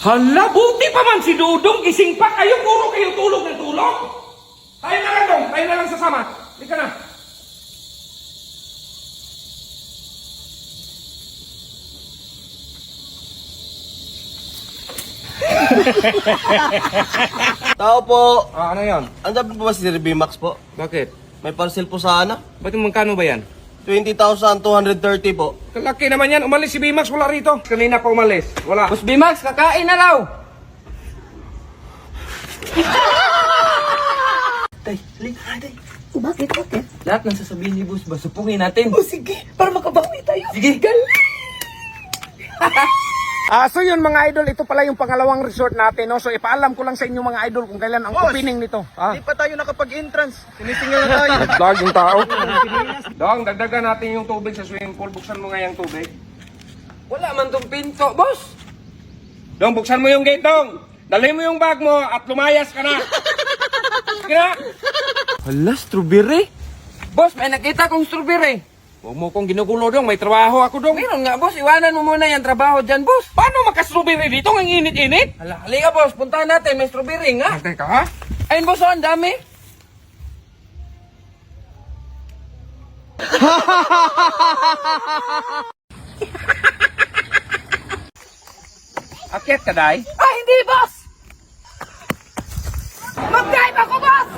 Hala, buti pa man si Dudong, gising pa kayo, puro kayo tulog ng tulog. Tayo na lang dong, tayo na lang sasama. Hindi ka na. Tao po. Ano yan? Andiyan po ba si Sir Bimax po? Bakit? May parcel po sana. Ba't yung magkano ba yan? 20,230 po. Kalaki naman yan, umalis si Bimax, wala rito. Kanina pa umalis, wala. Boss Bimax, kakain na raw! Tay, halika na, tay. Bakit? Bakit? Lahat ng sasabihin ni Boss, basupungin natin. O sige, para makabawi tayo. Sige. So yun mga idol, ito pala yung pangalawang resort natin, no? So ipaalam ko lang sa inyo mga idol kung kailan ang opening nito. Hindi pa tayo nakapag-entrance. Sinisingil na tayo. Nag-vlog yung tao. Dong, dagdagan natin yung tubig sa swimming pool. Buksan mo nga yung tubig. Wala man tong pinto, boss. Dong, buksan mo yung gate, Dong. Dali mo yung bag mo at lumayas ka na. Sige na. Hala, strawberry? Boss, may nakita kong strawberry. Huwag mo kong ginugulo, Dong. May trabaho ako, Dong. Meron nga, boss. Iwanan mo muna yung trabaho dyan, boss. Paano maka-strawberry dito? Ang init-init. Hala, halika, boss. Puntahan natin. May strawberry nga. Teka, ha? Ayun, boss, oh, ang dami. Akyat ka, Day? Ah, hindi, boss! Mag-drive ako, boss!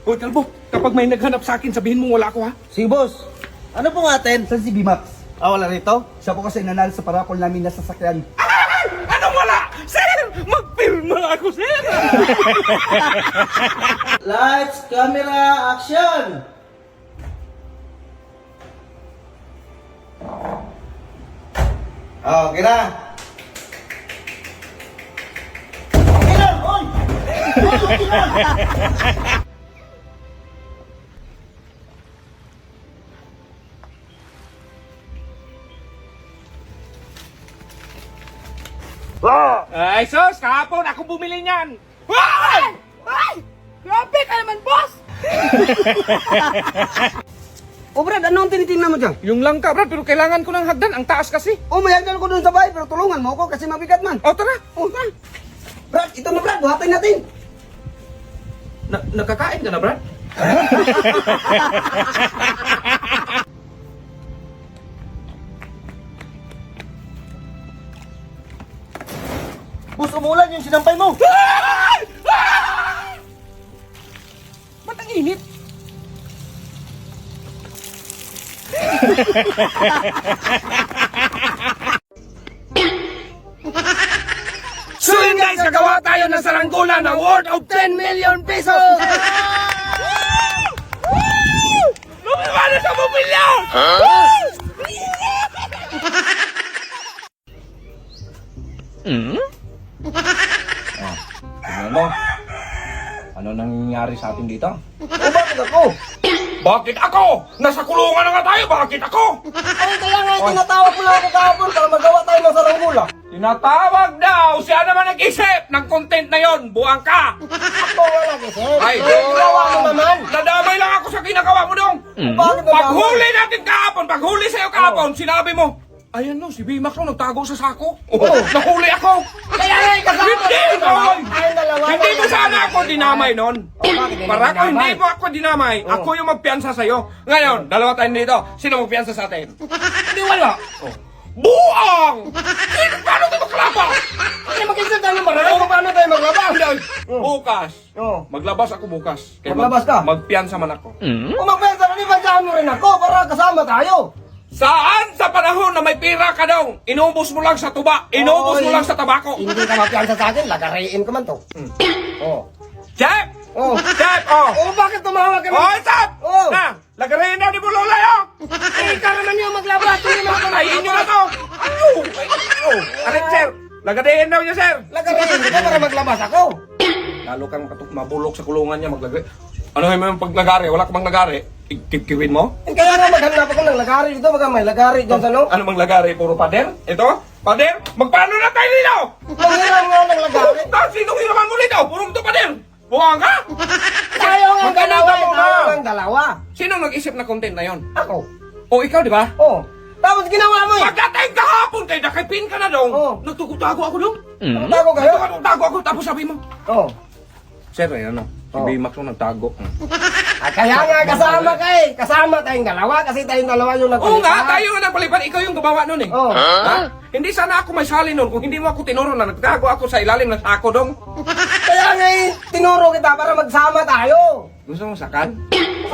Hoy, Kalbo. Kapag may naghanap sa akin, sabihin mo wala ako, ha? Si boss. Ano po nga atin? Saan si Bimax? Wala rito? Siya po kasi nanalo sa parakol namin na sasakyan. Anong wala? Sir! Magpirma ako, sir! Lights, camera, action! Okay na. Okay na, oy! Okay na! Ay, sus! Kahapon, ako bumili niyan! Ay! Ay! Grabe ka naman, boss! O Brad, ano ang tinitingnan mo dyan? Yung langka, Brad, pero kailangan ko ng hagdan. Ang taas kasi. O may hagdan ko dun sa bahay, pero tulungan mo ako kasi mabigat man. O, tara! O tara. Brad, ito na Brad, buhatin natin. Nakakain ka na, Brad? Boss, umulan yung sinampay mo. Ba't ang init? So yun guys, gagawa tayo ng saranggola ng worth of 10 million pesos! Lumimana sa mobilya! Tingnan mo, ano nangyayari sa atin dito? O bakit ako? Bakit ako? Nasa kulungan na nga tayo, bakit ako? Ay, kaya nga tinatawag ko lang ako kahapon para magawa tayo ng saranggola. Tinatawag daw, siya naman nag-isip ng content na yon, buwang ka! Ako wala kasi. Ay, ginawa mo naman. Nadamay lang ako sa ginagawa mo dong! Bakit Paghuli natin kahapon, paghuli sa'yo kahapon, sinabi mo, ayan no, si Bimax no, nagtago sa sako. Nahuli ako! Kaya nga kasama. Hindi, Noy! Tayong dalawa. Hindi mo sana ako dinamay nun. Bakit Para ako, hindi mo ako dinamay. Ako yung magpiyansa sa'yo. Ngayon, dalawa tayo dito. Sino magpiyansa sa atin? Hindi wala. Buang! Paano ito maglaba? Hindi mag-isip tayo ng marami kung paano tayo maglaba. Bukas. Oo. Maglabas ako bukas. Maglabas ka? Magpiyansa man ako. Kung magpensa ka, ibansahan mo rin ako para kasama tayo. Saan sa panahon na may pira ka daw, inubos mo lang sa tuba, inubos mo Oy. lang sa tabako. Hindi ka mapiansa sa akin, lagariin ko man to. Oh. Chef! Oh. Chef, oh! Oh, bakit tumawag ka Oh, Chef! Oh. Na, lagarin na ni Bulolay, oh! Eh, ikaw naman yung maglaba. Hindi mo ako Ay, inyo na to! Ayaw! Oh, arit, sir! Lagarin daw niya, sir! Lagariin ko para maglabas ako. Lalo kang mabulok sa kulungan niya, maglagay. Ano yung paglagari? Wala ka bang lagari? Kikiwin mo? Kaya nga maghanap ako ng lagari dito. Baka may lagari dyan sa no. Ano mang lagari? Puro pader? Ito? Pader? Magpaano na tayo dito? Manghiram nga ng lagari. Sinong hiraman mo dito? Puro ito pader! Buwang ka? Tayo nga Magkano dalawa. mo ba? Tayo nga dalawa. Sino nag-isip na content na yon? Ako. O ikaw, di ba? Oh. Tapos ginawa mo eh. Pagdating kahapon kay nakipin ka na dong. Oo. Nagtutago ako dong. Tago kayo? Nagtutago ako tapos sabi mo. Oo. Sir, ano? Si Oo. Bimax mo nagtago. Kaya nga kasama ka eh. Kasama tayong dalawa kasi tayong dalawa yung Oo nagpalita. nga, tayo nga nagpalipan. Ikaw yung gumawa nun eh. Oo. Ha? Hindi sana ako may sali nun kung hindi mo ako tinuro na nagtago ako sa ilalim ng sako dong. Kaya nga eh, tinuro kita para magsama tayo. Gusto mo sakan?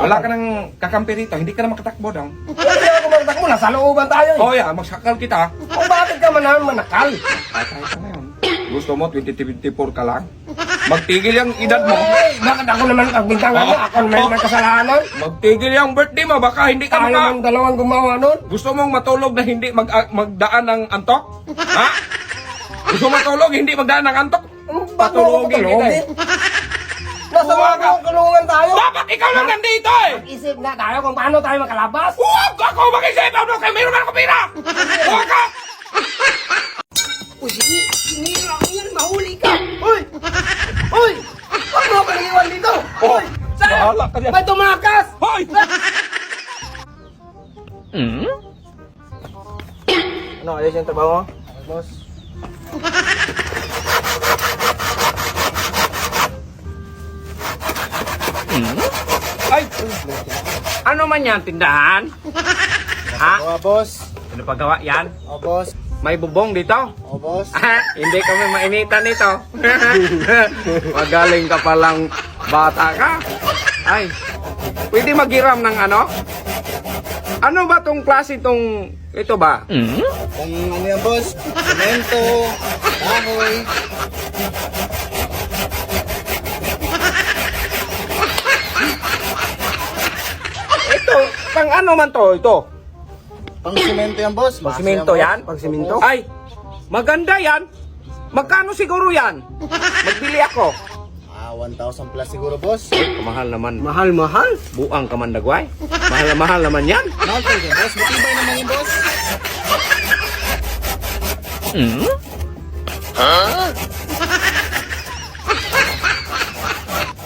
Wala ka nang kakampi rito, hindi ka na makatakbo dong. Hindi ako magtakbo, nasa looban tayo eh. Oh yeah, magsakal kita. Kung bakit ka man naman manakal? Patay ka ngayon. Gusto mo 2024 ka lang? Magtigil yung edad mo. Ay, bakit ako naman pagbintangan mo? Ako naman may kasalanan. Magtigil yung birthday mo, baka hindi ka Tayo maka... naman dalawang gumawa nun. Gusto mong matulog na hindi magdaan ng antok? Ha? Gusto mo matulog, hindi magdaan ng antok? Ba't mo ako Patulogin kita eh. patulogin? Nasa Uwaga. mga kulungan tayo. Dapat ikaw lang nandito eh! Isip na tayo kung paano tayo makalabas. Huwag ako mag-isip! Ano kayo? Mayroon man ako pira! Huwag ka! Uy, sinira ko yan, mahuli ka. Uy! Uy! Huwag mo ako naiwan dito. Uy! Sir! Bahala ka dyan. May tumakas! Hoy! Ano, ayos yung trabaho mo? Boss. Ay! Ano man yan, tindahan? Ha? Oo, boss. Ano paggawa yan? Oo, boss. May bubong dito? Oo, boss. Ah, hindi kami mainitan nito. Magaling ka palang bata ka. Ay, pwede maghiram ng ano? Ano ba tong klase tong... Ito ba? Kung ano yan, boss? Semento, kahoy. Ito, pang ano man to? Ito? Pang semento yan, boss. Pang simento yan? Pag siminto? Ay, maganda yan. Magkano siguro yan? Magbili ako. 1,000 plus siguro, boss. Mahal naman. Mahal. Buang ka man dagway. Mahal na mahal naman yan. Mahal po yan, boss. Matibay naman yan, boss.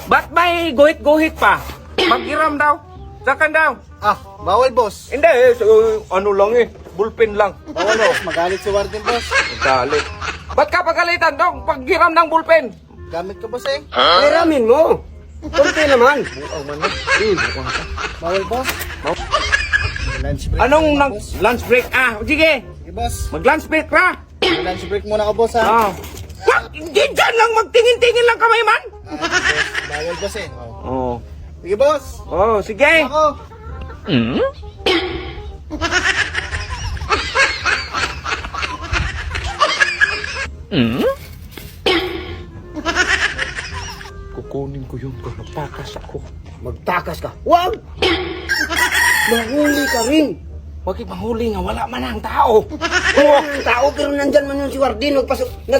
Ba't may guhit-guhit pa? Maghiram daw. Sakan daw. Ah, bawal, boss. Hindi, ano lang eh. Bullpen lang. Bawal, boss. Magalit si Warden, boss. Galit. Ba't ka pagalitan dong? Paghiram ng bullpen. Gamit ko, boss, eh. Peramin mo. Kunti naman. Bawal, boss. Lunch break. Anong muna, boss. lunch break? Ah, sige. Sige, boss. Mag-lunch break ka. Lunch break muna ako, boss, ha? Ah. Wag, hindi dyan lang. Magtingin-tingin lang kamay man. Boss, bawal, boss, eh. Oh. Oh. Sige, boss. Oh, sige. Ako. Kukunin ko yun kung nagtakas ako. Magtakas ka. Huwag! Mahuli ka rin. Huwag mahuli nga, wala man ang tao. Oo, ang tao, pero nandyan man yun si Wardin.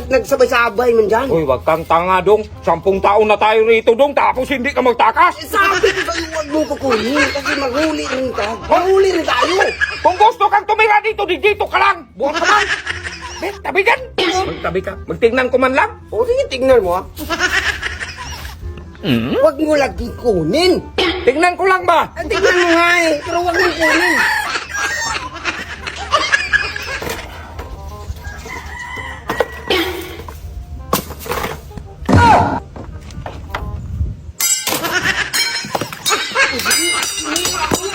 Nagsabay-sabay man dyan. Uy, wag kang tanga dong. 10 taon na tayo rito dong, tapos hindi ka magtakas. Sabi ko sa'yo, huwag mo kukunin kasi maghuli rin ka. Mahuli rin tayo. Kung gusto kang tumira dito, dito ka lang. Buwan ka man. Bet, tabi dyan. Magtabi ka. Magtingnan ko man lang. O sige, tignan mo ha. Huwag mo lagi kunin. Tingnan ko lang ba? Ah, tignan mo nga eh, pero huwag mo kunin.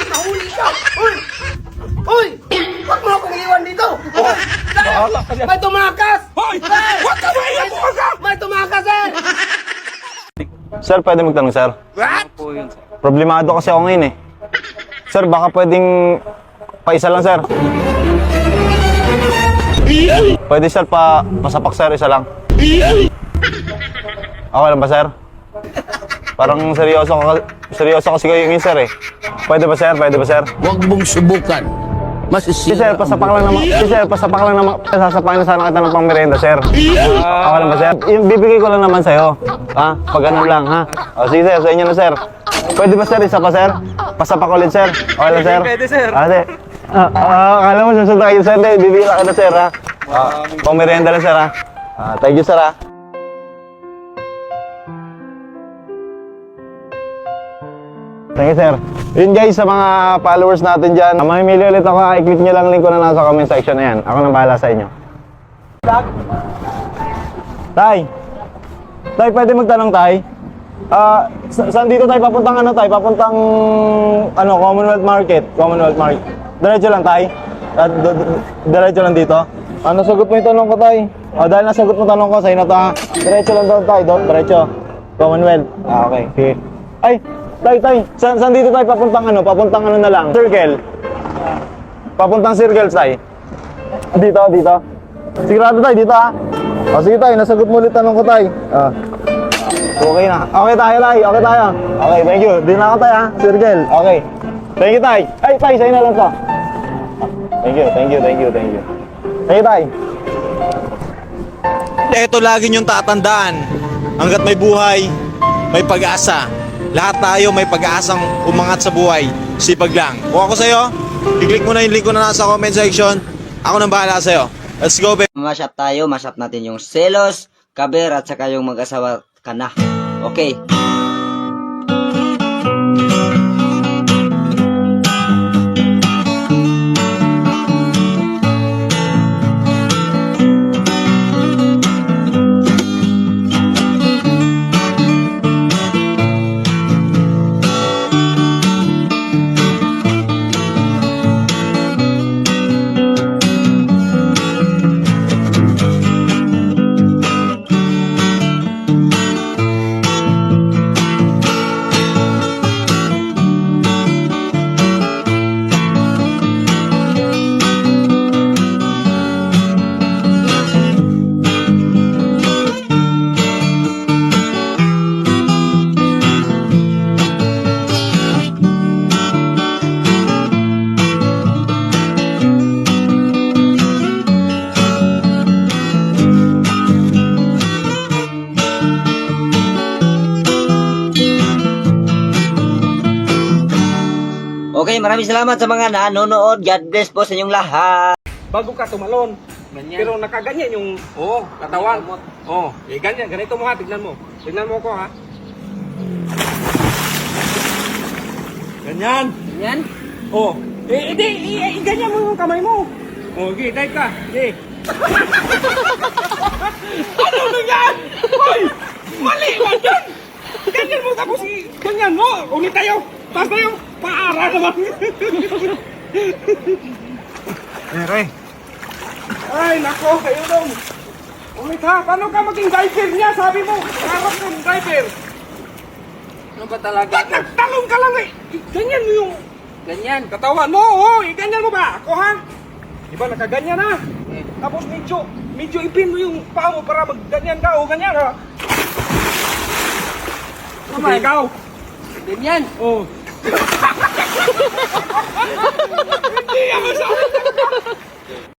Mahuli ka! Uy! Uy! Huwag mo akong iwan dito! Bahala ka dyan. May tumakas! Hoy! Huwag ka ba iyan mo ka? May tumakas eh! Sir, pwede magtanong, sir? What? Problemado kasi ako ngayon eh. Sir, baka pwedeng paisa lang, sir. Pwede, sir, pasapak, sir, isa lang. Okay lang ba, sir? Parang seryoso kasi kayo ngayon, sir, eh. Pwede ba, sir? Pwede ba, sir? Huwag mong subukan. Si sir, pasapak lang naman. Sasapakin na sana kita ng pangmerenda, sir. Okay lang ba, sir? Yung bibigay ko lang naman sa'yo. Ha? Pag ganun lang, ha? O, sige, sir. Sa inyo na, sir. Pwede ba, sir? Isa pa, sir? Pasapak ulit, sir. Okay lang, sir? Pwede, sir. Akala mo, susunod kayo, sir. Bibigay lang kita, sir, ha? Pangmerenda lang, sir, ha? Thank you, sir, ha? Thank you, sir. Yun guys, sa mga followers natin dyan, mamimili ulit ako, i-click nyo lang link ko na nasa comment section na yan. Ako nang bahala sa inyo. Tay! Tay, pwede magtanong, Tay? Saan dito tayo papuntang ano, Tay? Papuntang, Commonwealth Market. Commonwealth Market. Diretso lang, Tay? Diretso lang dito? Nasagot mo yung tanong ko, Tay? Dahil nasagot mo tanong ko, sa'yo na to, ha? Diretso lang doon, Tay. Doon, diretso. Commonwealth. Okay. Sige. Ay! Tay! Saan dito tayo papuntang ano? Papuntang ano na lang? Circle. Papuntang circle, Tay. Dito. Sigurado, Tay, dito, ha? Sige, Tay. Nasagot mo ulit tanong ko, Tay. Okay na. Okay tayo, Tay. Okay tayo. Okay, thank you. Di na ako, Tay, ha? Circle. Okay. Thank you, Tay. Ay, Tay, sa'yo na lang to. Thank you. Thank you, Tay. Ito lagi niyong tatandaan. Hanggat may buhay, may pag-asa. Lahat tayo may pag-asang umangat sa buhay. Sipag lang. Kung ako sa'yo, i-click mo na yung link ko na nasa comment section. Ako nang bahala sa'yo. Let's go, babe. Mashup tayo, mashup natin yung selos, kaber at saka yung mag-asawa ka na. Okay. Okay, maraming salamat sa mga nanonood. God bless po sa inyong lahat. Bago ka tumalon. Pero nakaganyan yung, katawan. Ganyan. Ganito mo ha, tignan mo. Tignan mo ko ha. Ganyan. Yan? Ganyan mo yung kamay mo. Okay, dive ka. Okay. Ano na yan? Hoy! Mali mo yan! Ganyan mo tapos ganyan mo. Ulit tayo. Taas tayo. Paara naman. Ere. Ay, nako, kayo dong. Ulit ha, paano ka maging diver niya? Sabi mo, harap ng diver. Ano ba talaga? Ba't nagtalong ka lang eh? Ganyan mo yung Ganyan. katawan mo, ganyan mo ba? Ako ha? Di ba nakaganyan ha? Tapos medyo ipin mo yung paa mo para magganyan ka, ganyan ha? Ikaw. Ganyan.